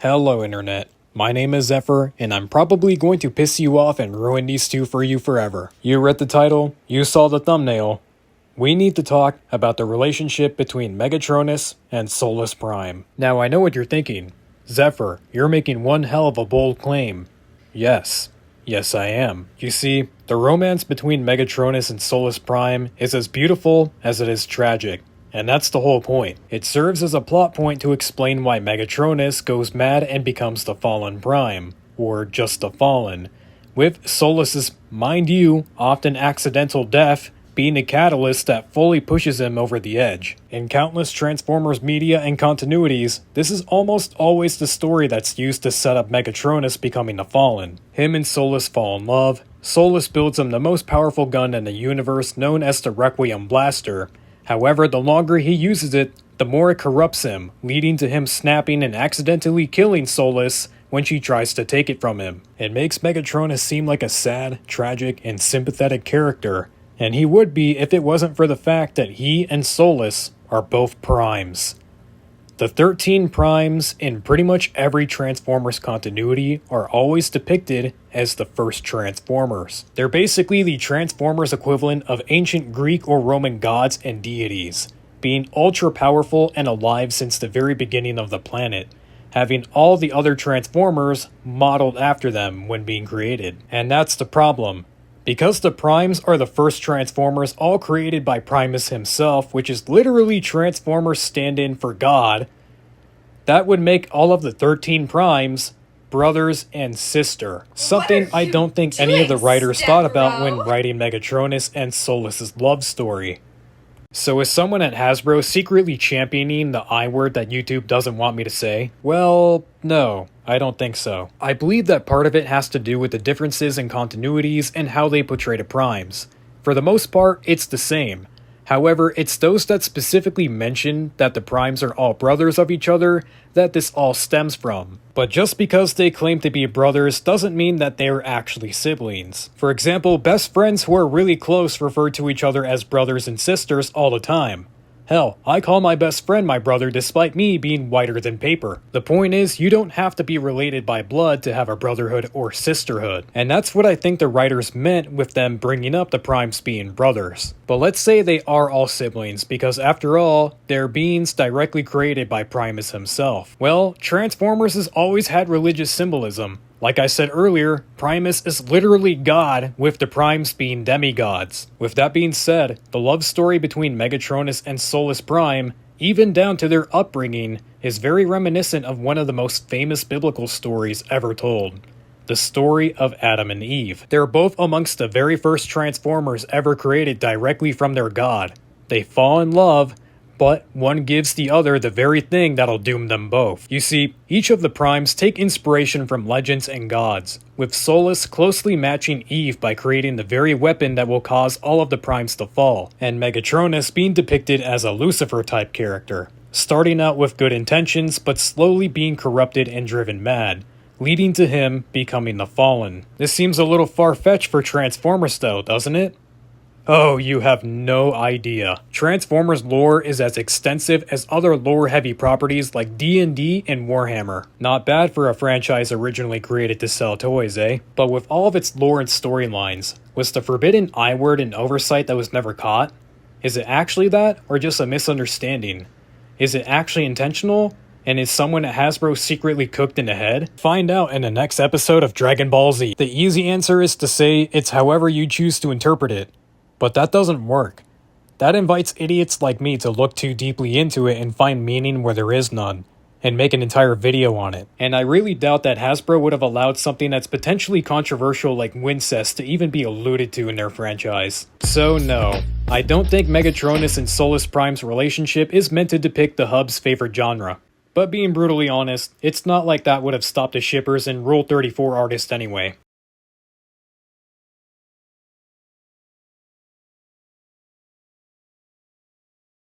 Hello Internet, my name is Zephyr, and I'm probably going to piss you off and ruin these two for you forever. You read the title, you saw the thumbnail. We need to talk about the relationship between Megatronus and Solus Prime. Now I know what you're thinking. Zephyr, you're making one hell of a bold claim. Yes I am. You see, the romance between Megatronus and Solus Prime is as beautiful as it is tragic. And that's the whole point. It serves as a plot point to explain why Megatronus goes mad and becomes the Fallen Prime, or just the Fallen, with Solus's, mind you, often accidental death being a catalyst that fully pushes him over the edge. In countless Transformers media and continuities, this is almost always the story that's used to set up Megatronus becoming the Fallen. Him and Solus fall in love, Solus builds him the most powerful gun in the universe known as the Requiem Blaster. However, the longer he uses it, the more it corrupts him, leading to him snapping and accidentally killing Solus when she tries to take it from him. It makes Megatronus seem like a sad, tragic, and sympathetic character, and he would be if it wasn't for the fact that he and Solus are both primes. The 13 primes in pretty much every Transformers continuity are always depicted as the first Transformers. They're basically the Transformers equivalent of ancient Greek or Roman gods and deities, being ultra powerful and alive since the very beginning of the planet, having all the other Transformers modeled after them when being created. And that's the problem. Because the Primes are the first Transformers all created by Primus himself, which is literally Transformers stand-in for God, that would make all of the 13 Primes brothers and sister. Something I don't think any of the writers thought about when writing Megatronus and Solus's love story. So is someone at Hasbro secretly championing the I word that YouTube doesn't want me to say? Well, no, I don't think so. I believe that part of it has to do with the differences in continuities and how they portray the primes. For the most part, it's the same. However, it's those that specifically mention that the primes are all brothers of each other that this all stems from. But just because they claim to be brothers doesn't mean that they are actually siblings. For example, best friends who are really close refer to each other as brothers and sisters all the time. Hell, I call my best friend my brother despite me being whiter than paper. The point is, you don't have to be related by blood to have a brotherhood or sisterhood. And that's what I think the writers meant with them bringing up the primes being brothers. But let's say they are all siblings, because after all, they're beings directly created by Primus himself. Well, Transformers has always had religious symbolism. Like I said earlier, Primus is literally God, with the primes being demigods. With that being said, the love story between Megatronus and Solus Prime, even down to their upbringing, is very reminiscent of one of the most famous biblical stories ever told. The story of Adam and Eve. They're both amongst the very first Transformers ever created directly from their god. They fall in love, but one gives the other the very thing that'll doom them both. You see, each of the primes take inspiration from legends and gods, with Solus closely matching Eve by creating the very weapon that will cause all of the primes to fall, and Megatronus being depicted as a Lucifer-type character, starting out with good intentions but slowly being corrupted and driven mad, leading to him becoming the Fallen. This seems a little far-fetched for Transformers though, doesn't it? Oh, you have no idea. Transformers lore is as extensive as other lore-heavy properties like D&D and Warhammer. Not bad for a franchise originally created to sell toys, eh? But with all of its lore and storylines, was the forbidden I word an oversight that was never caught? Is it actually that, or just a misunderstanding? Is it actually intentional? And is someone at Hasbro secretly cooked in the head? Find out in the next episode of Dragon Ball Z. The easy answer is to say it's however you choose to interpret it. But that doesn't work. That invites idiots like me to look too deeply into it and find meaning where there is none, and make an entire video on it. And I really doubt that Hasbro would have allowed something that's potentially controversial like Wincest to even be alluded to in their franchise. So no, I don't think Megatronus and Solus Prime's relationship is meant to depict the hub's favorite genre. But being brutally honest, it's not like that would have stopped the shippers and Rule 34 artists anyway.